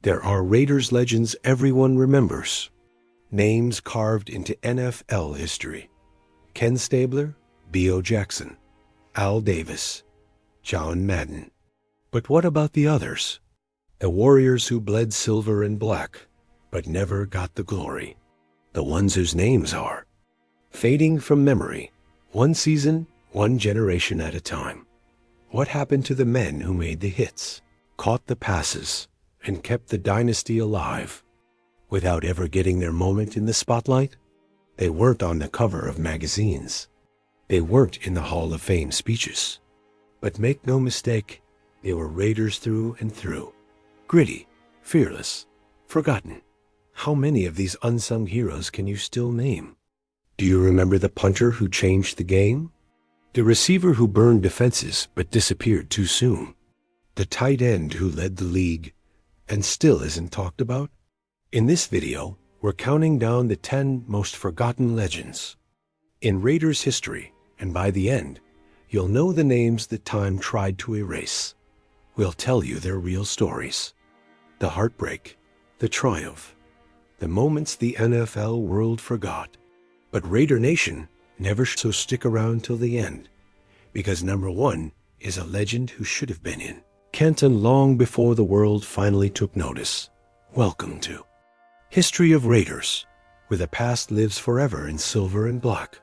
There are Raiders legends everyone remembers. Names carved into NFL history. Ken Stabler, B.O. Jackson, Al Davis, John Madden. But what about the others? The warriors who bled silver and black, but never got the glory. The ones whose names are fading from memory, one season, one generation at a time. What happened to the men who made the hits, caught the passes, and kept the dynasty alive without ever getting their moment in the spotlight? They weren't on the cover of magazines. They weren't in the Hall of Fame speeches. But make no mistake, they were Raiders through and through. Gritty, fearless, forgotten. How many of these unsung heroes can you still name? Do you remember the punter who changed the game? The receiver who burned defenses but disappeared too soon? The tight end who led the league and still isn't talked about? In this video, we're counting down the 10 most forgotten legends in Raiders history, and by the end, you'll know the names that time tried to erase. We'll tell you their real stories. The heartbreak, the triumph, the moments the NFL world forgot. But Raider Nation never so stick around till the end, because number 1 is a legend who should have been in Kenton long before the world finally took notice. Welcome to History of Raiders, where the past lives forever in silver and black.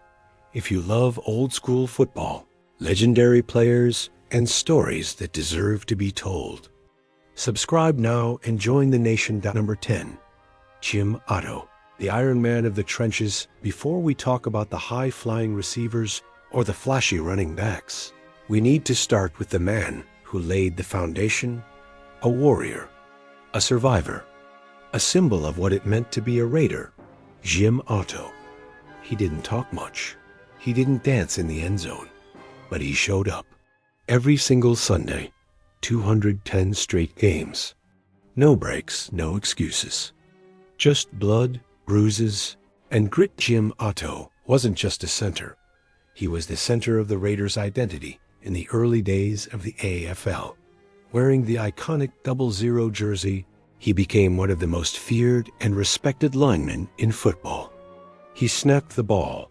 If you love old school football, legendary players, and stories that deserve to be told, subscribe now and join the nation. Number 10, Jim Otto, the Iron Man of the trenches. Before we talk about the high-flying receivers or the flashy running backs, we need to start with the man who laid the foundation, a warrior, a survivor, a symbol of what it meant to be a Raider, Jim Otto. He didn't talk much. He didn't dance in the end zone, but he showed up every single Sunday, 210 straight games. No breaks, no excuses. Just blood, bruises, and grit. Jim Otto wasn't just a center. He was the center of the Raiders' identity in the early days of the AFL. Wearing the iconic 00 jersey, he became one of the most feared and respected linemen in football. He snapped the ball,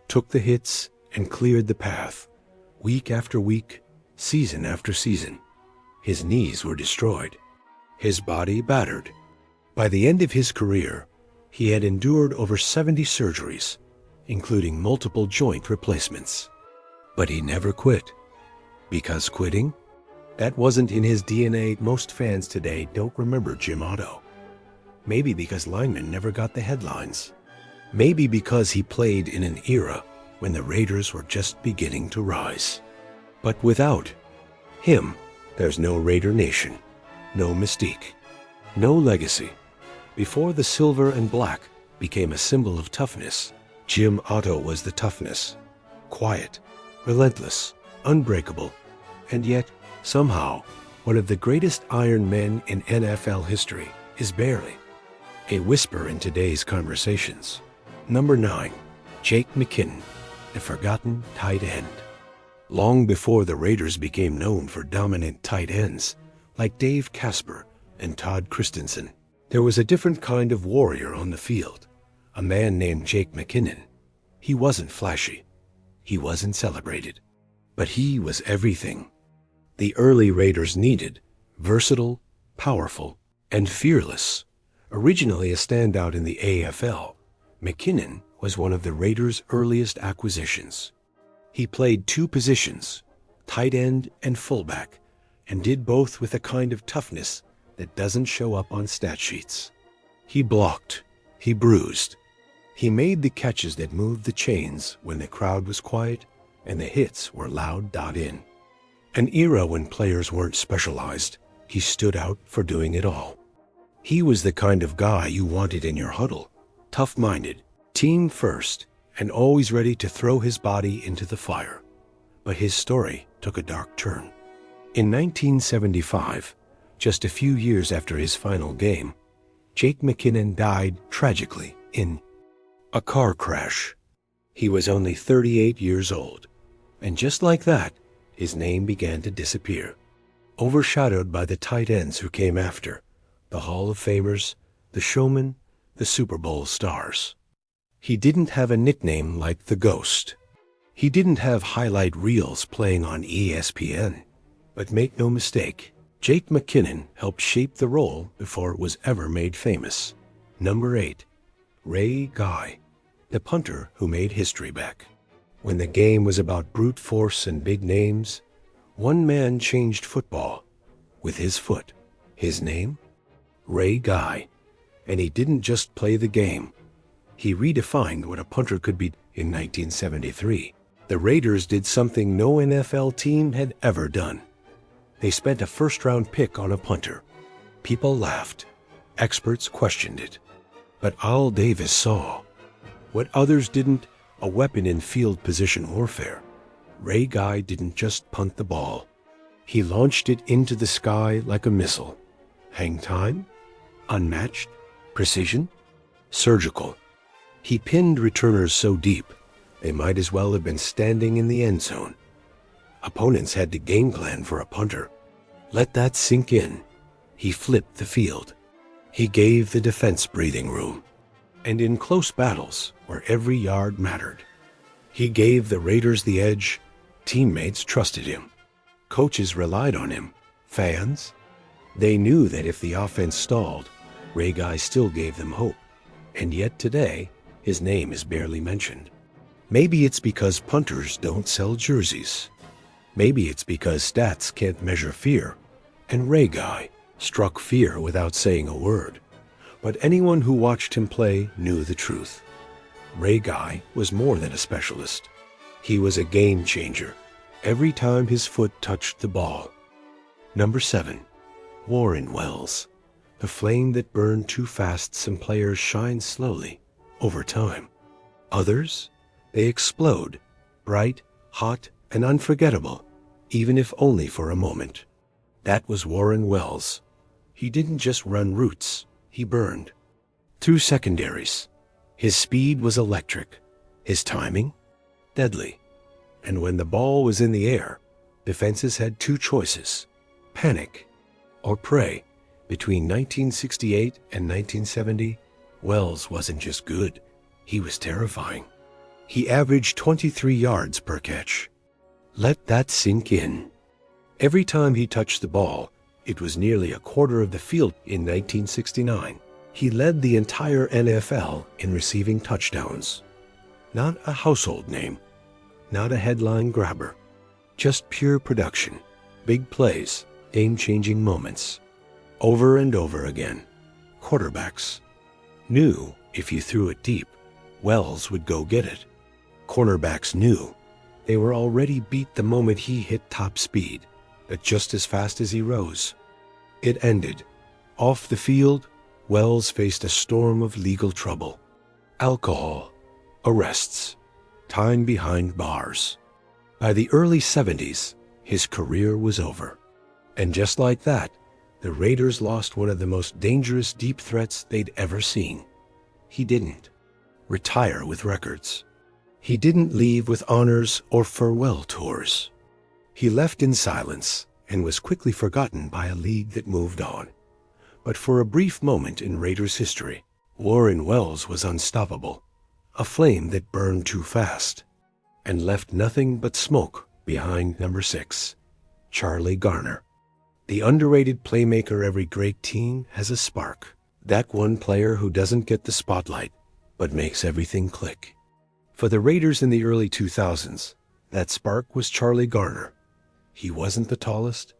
took the hits, and cleared the path, week after week, season after season. His knees were destroyed, his body battered. By the end of his career, he had endured over 70 surgeries, including multiple joint replacements. But he never quit. Because quitting? That wasn't in his DNA. Most fans today don't remember Jim Otto. Maybe because linemen never got the headlines. Maybe because he played in an era when the Raiders were just beginning to rise. But without him, there's no Raider Nation, no mystique, no legacy. Before the silver and black became a symbol of toughness, Jim Otto was the toughness. Quiet, relentless, unbreakable, and yet, somehow, one of the greatest Iron Men in NFL history is barely a whisper in today's conversations. Number 9, Jake McKinnon, the forgotten tight end. Long before the Raiders became known for dominant tight ends like Dave Casper and Todd Christensen, there was a different kind of warrior on the field, a man named Jake McKinnon. He wasn't flashy. He wasn't celebrated. But he was everything the early Raiders needed: versatile, powerful, and fearless. Originally a standout in the AFL, McKinnon was one of the Raiders' earliest acquisitions. He played 2 positions, tight end and fullback, and did both with a kind of toughness that doesn't show up on stat sheets. He blocked, he bruised, he made the catches that moved the chains when the crowd was quiet and the hits were loud. In an era when players weren't specialized, he stood out for doing it all. He was the kind of guy you wanted in your huddle, tough-minded, team first, and always ready to throw his body into the fire. But his story took a dark turn. In 1975, just a few years after his final game, Jake McKinnon died tragically in a car crash. He was only 38 years old, and just like that, his name began to disappear, overshadowed by the tight ends who came after: the Hall of Famers, the showmen, the Super Bowl stars. He didn't have a nickname like the Ghost. He didn't have highlight reels playing on ESPN. But make no mistake, Jake McKinnon helped shape the role before it was ever made famous. Number 8, Ray Guy, the punter who made history back. When the game was about brute force and big names, one man changed football with his foot. His name? Ray Guy. And he didn't just play the game. He redefined what a punter could be. In 1973, the Raiders did something no NFL team had ever done. They spent a first-round pick on a punter. People laughed. Experts questioned it. But Al Davis saw what others didn't, a weapon in field position warfare. Ray Guy didn't just punt the ball. He launched it into the sky like a missile. Hang time? Unmatched? Precision? Surgical. He pinned returners so deep, they might as well have been standing in the end zone. Opponents had to game plan for a punter. Let that sink in. He flipped the field. He gave the defense breathing room. And in close battles, where every yard mattered, he gave the Raiders the edge. Teammates trusted him. Coaches relied on him. Fans? They knew that if the offense stalled, Ray Guy still gave them hope. And yet today, his name is barely mentioned. Maybe it's because punters don't sell jerseys. Maybe it's because stats can't measure fear, and Ray Guy struck fear without saying a word. But anyone who watched him play knew the truth. Ray Guy was more than a specialist. He was a game changer every time his foot touched the ball. Number 7, Warren Wells. The flame that burned too fast. Some players shine slowly, over time. Others, they explode, bright, hot, and unforgettable, even if only for a moment. That was Warren Wells. He didn't just run routes, he burned. Through secondaries. His speed was electric, his timing, deadly. And when the ball was in the air, defenses had two choices: panic or pray. Between 1968 and 1970, Wells wasn't just good, he was terrifying. He averaged 23 yards per catch. Let that sink in. Every time he touched the ball, it was nearly a quarter of the field. In 1969, he led the entire NFL in receiving touchdowns. Not a household name, not a headline grabber, just pure production, big plays, game-changing moments. Over and over again, quarterbacks knew if you threw it deep, Wells would go get it. Cornerbacks knew they were already beat the moment he hit top speed, but just as fast as he rose. It ended. Off the field, Wells faced a storm of legal trouble. Alcohol, arrests, time behind bars. By the early 70s, his career was over. And just like that, the Raiders lost one of the most dangerous deep threats they'd ever seen. He didn't retire with records. He didn't leave with honors or farewell tours. He left in silence and was quickly forgotten by a league that moved on. But for a brief moment in Raiders history, Warren Wells was unstoppable, a flame that burned too fast and left nothing but smoke behind. Number 6, Charlie Garner. The underrated playmaker. Every great team has a spark. That one player who doesn't get the spotlight, but makes everything click. For the Raiders in the early 2000s, that spark was Charlie Garner. He wasn't the tallest,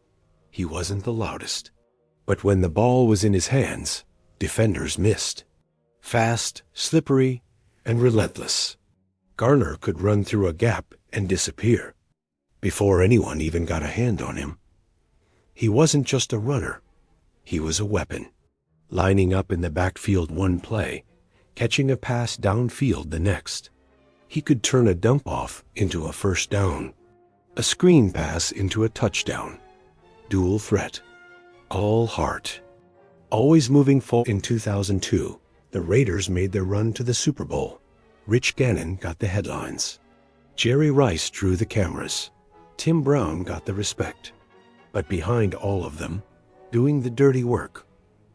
he wasn't the loudest. But when the ball was in his hands, defenders missed. Fast, slippery, and relentless. Garner could run through a gap and disappear before anyone even got a hand on him. He wasn't just a runner, he was a weapon. Lining up in the backfield one play, catching a pass downfield the next. He could turn a dump-off into a first down, a screen pass into a touchdown. Dual threat, all heart, always moving forward. In 2002, the Raiders made their run to the Super Bowl. Rich Gannon got the headlines. Jerry Rice drew the cameras. Tim Brown got the respect. But behind all of them, doing the dirty work,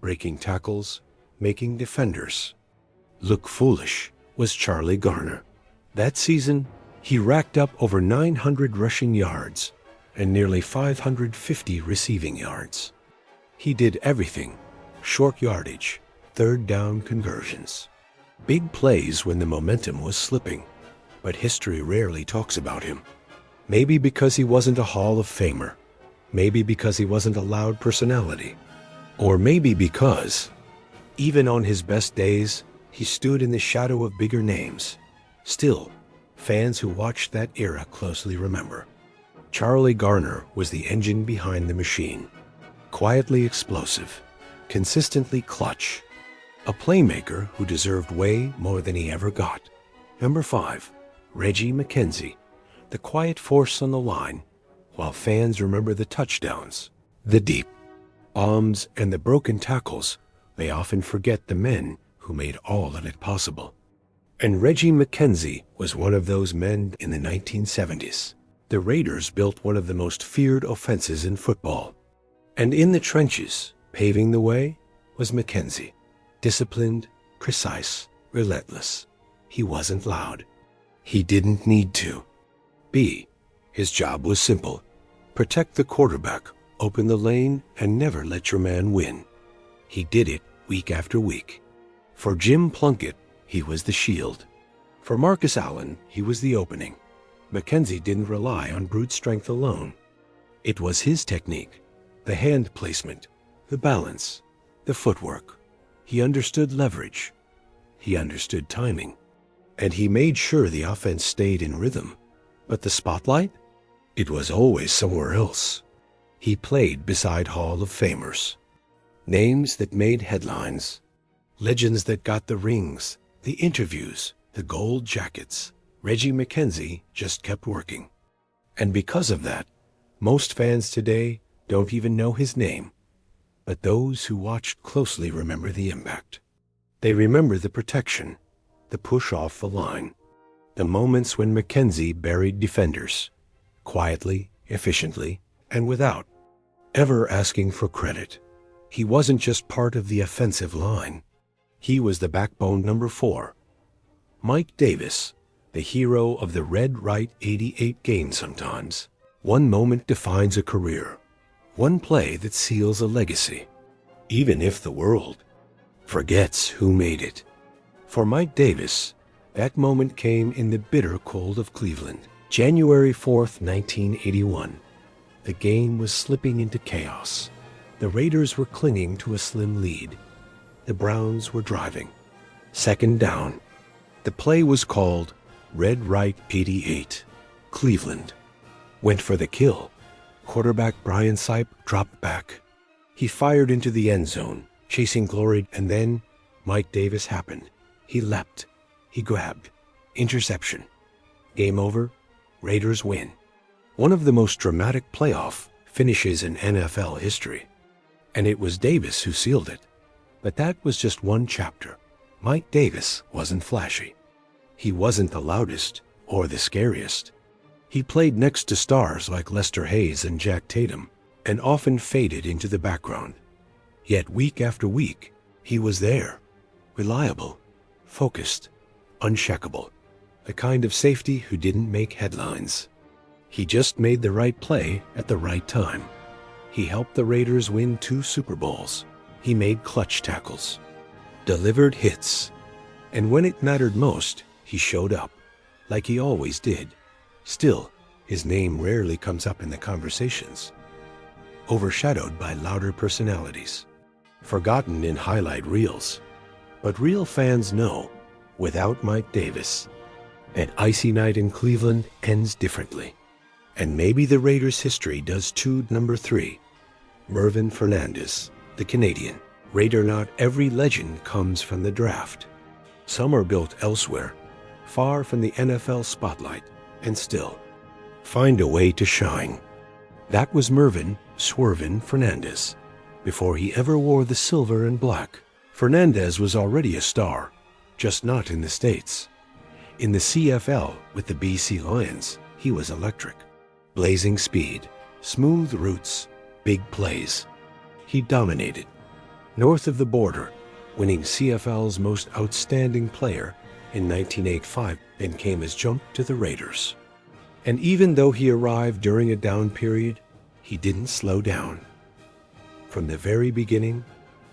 breaking tackles, making defenders look foolish, was Charlie Garner. That season, he racked up over 900 rushing yards and nearly 550 receiving yards. He did everything: short yardage, third down conversions, big plays when the momentum was slipping. But history rarely talks about him. Maybe because he wasn't a Hall of Famer. Maybe because he wasn't a loud personality. Or maybe because, even on his best days, he stood in the shadow of bigger names. Still, fans who watched that era closely remember. Charlie Garner was the engine behind the machine. Quietly explosive, consistently clutch. A playmaker who deserved way more than he ever got. Number 5, Reggie McKenzie, the quiet force on the line, while fans remember the touchdowns, the deep bombs, and the broken tackles. They often forget the men who made all of it possible. And Reggie McKenzie was one of those men in the 1970s. The Raiders built one of the most feared offenses in football. And in the trenches, paving the way, was McKenzie. Disciplined, precise, relentless. He wasn't loud. He didn't need to. His job was simple: protect the quarterback, open the lane, and never let your man win. He did it week after week. For Jim Plunkett, he was the shield. For Marcus Allen, he was the opening. McKenzie didn't rely on brute strength alone. It was his technique, the hand placement, the balance, the footwork. He understood leverage. He understood timing. And he made sure the offense stayed in rhythm. But the spotlight? It was always somewhere else. He played beside Hall of Famers. Names that made headlines. Legends that got the rings, the interviews, the gold jackets. Reggie McKenzie just kept working. And because of that, most fans today don't even know his name. But those who watched closely remember the impact. They remember the protection, the push off the line, the moments when McKenzie buried defenders, quietly, efficiently, and without ever asking for credit. He wasn't just part of the offensive line. He was the backbone. Number 4, Mike Davis, the hero of the red right 88 game sometimes. One moment defines a career. One play that seals a legacy. Even if the world forgets who made it. For Mike Davis, that moment came in the bitter cold of Cleveland. January 4th, 1981. The game was slipping into chaos. The Raiders were clinging to a slim lead. The Browns were driving. Second down. The play was called Red Right 88. Cleveland went for the kill. Quarterback Brian Sipe dropped back. He fired into the end zone, chasing glory, and then Mike Davis happened. He leapt. He grabbed. Interception. Game over. Raiders win. One of the most dramatic playoff finishes in NFL history. And it was Davis who sealed it. But that was just one chapter. Mike Davis wasn't flashy. He wasn't the loudest or the scariest. He played next to stars like Lester Hayes and Jack Tatum, and often faded into the background. Yet week after week, he was there. Reliable, focused, uncheckable. The kind of safety who didn't make headlines. He just made the right play at the right time. He helped the Raiders win 2 Super Bowls. He made clutch tackles, delivered hits, and when it mattered most, he showed up, like he always did. Still, his name rarely comes up in the conversations. Overshadowed by louder personalities. Forgotten in highlight reels. But real fans know, without Mike Davis, an icy night in Cleveland ends differently. And maybe the Raiders' history does too. Number 3, Mvin Fernandez, the Canadian. Raider. Not every legend comes from the draft. Some are built elsewhere, far from the NFL spotlight, and still find a way to shine. That was Mvin Fernandez, before he ever wore the silver and black. Fernandez was already a star, just not in the States. In the CFL with the BC Lions, he was electric. Blazing speed, smooth routes, big plays. He dominated. north of the border, winning CFL's most outstanding player in 1985, and came his jump to the Raiders. And even though he arrived during a down period, he didn't slow down. From the very beginning,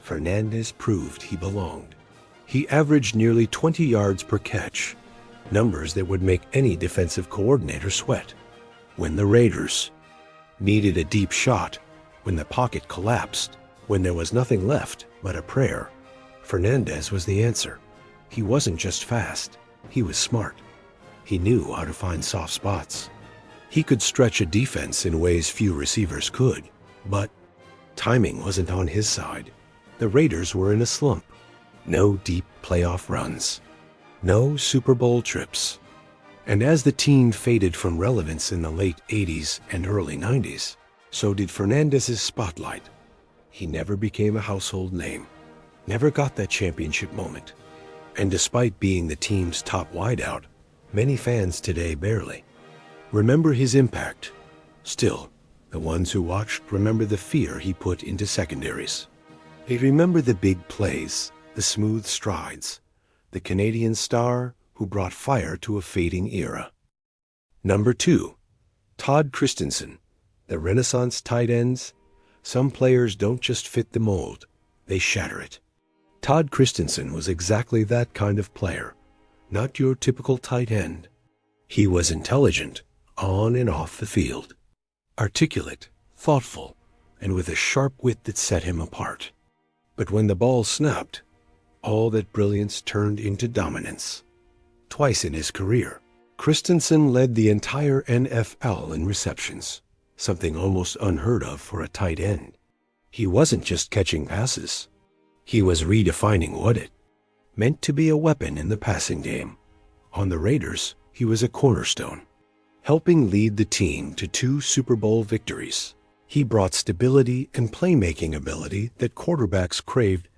Fernandez proved he belonged. He averaged nearly 20 yards per catch, numbers that would make any defensive coordinator sweat. When the Raiders needed a deep shot, when the pocket collapsed, when there was nothing left but a prayer, Fernandez was the answer. He wasn't just fast, he was smart. He knew how to find soft spots. He could stretch a defense in ways few receivers could, but timing wasn't on his side. The Raiders were in a slump. No deep playoff runs. No Super Bowl trips. And as the team faded from relevance in the late 80s and early 90s, so did Fernandez's spotlight. He never became a household name, never got that championship moment. And despite being the team's top wideout, many fans today barely remember his impact. Still, the ones who watched remember the fear he put into secondaries. They remember the big plays, the smooth strides, the Canadian star who brought fire to a fading era. Number 2, Todd Christensen, the Renaissance tight ends. Some players don't just fit the mold, they shatter it. Todd Christensen was exactly that kind of player, not your typical tight end. He was intelligent, on and off the field, articulate, thoughtful, and with a sharp wit that set him apart. But when the ball snapped, all that brilliance turned into dominance. Twice in his career, Christensen led the entire NFL in receptions, something almost unheard of for a tight end. He wasn't just catching passes. He was redefining what it meant to be a weapon in the passing game. On the Raiders, he was a cornerstone, helping lead the team to 2 Super Bowl victories. He brought stability and playmaking ability that quarterbacks craved.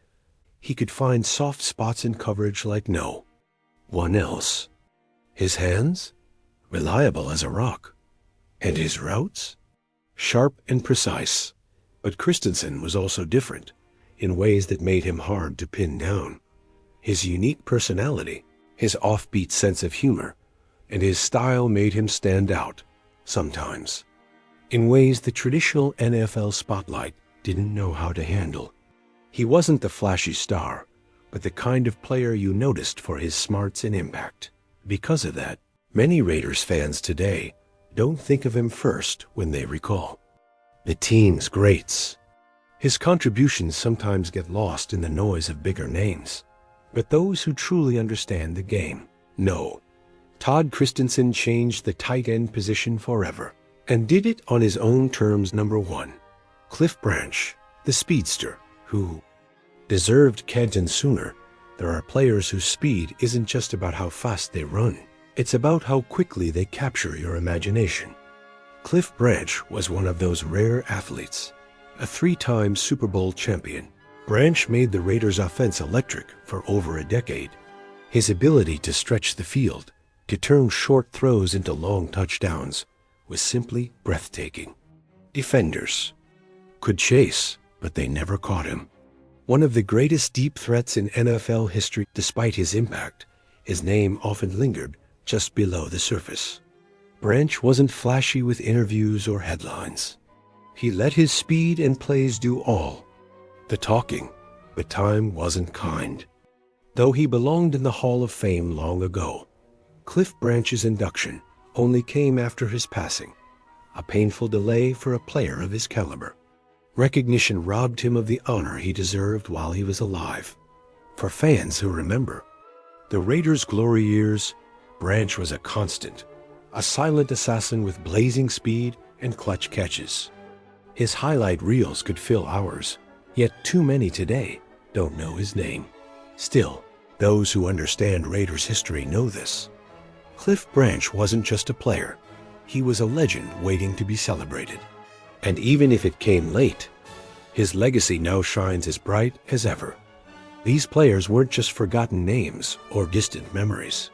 He could find soft spots in coverage like no one else. His hands? Reliable as a rock. And his routes? Sharp and precise. But Christensen was also different, in ways that made him hard to pin down. His unique personality, his offbeat sense of humor, and his style made him stand out, sometimes, in ways the traditional NFL spotlight didn't know how to handle. He wasn't the flashy star, but the kind of player you noticed for his smarts and impact. Because of that, many Raiders fans today don't think of him first when they recall the team's greats. His contributions sometimes get lost in the noise of bigger names, but those who truly understand the game know. Todd Christensen changed the tight end position forever, and did it on his own terms. Number 1, Cliff Branch, the speedster, who deserved Canton sooner. There are players whose speed isn't just about how fast they run. It's about how quickly they capture your imagination. Cliff Branch was one of those rare athletes, a 3-time Super Bowl champion. Branch made the Raiders' offense electric for over a decade. His ability to stretch the field, to turn short throws into long touchdowns, was simply breathtaking. Defenders could chase, but they never caught him. One of the greatest deep threats in NFL history. Despite his impact, his name often lingered just below the surface. Branch wasn't flashy with interviews or headlines. He let his speed and plays do all the talking, but time wasn't kind. Though he belonged in the Hall of Fame long ago, Cliff Branch's induction only came after his passing, a painful delay for a player of his caliber. Recognition robbed him of the honor he deserved while he was alive. For fans who remember the Raiders' glory years, Branch was a constant, a silent assassin with blazing speed and clutch catches. His highlight reels could fill hours, yet too many today don't know his name. Still, those who understand Raiders history know this. Cliff Branch wasn't just a player. He was a legend waiting to be celebrated. And even if it came late, his legacy now shines as bright as ever. These players weren't just forgotten names or distant memories.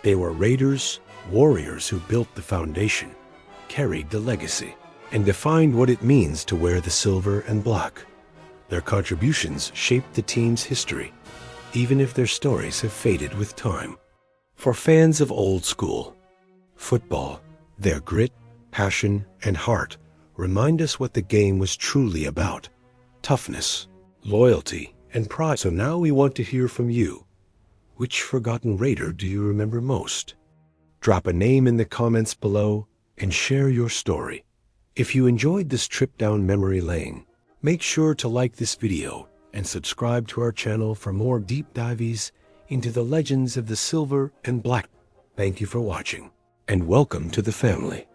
They were Raiders, warriors who built the foundation, carried the legacy, and defined what it means to wear the silver and black. Their contributions shaped the team's history, even if their stories have faded with time. For fans of old school football, their grit, passion, and heart remind us what the game was truly about: toughness, loyalty, and pride. So now we want to hear from you. Which forgotten Raider do you remember most? Drop a name in the comments below and share your story. If you enjoyed this trip down memory lane, make sure to like this video and subscribe to our channel for more deep dives into the legends of the silver and black. Thank you for watching, and welcome to the family.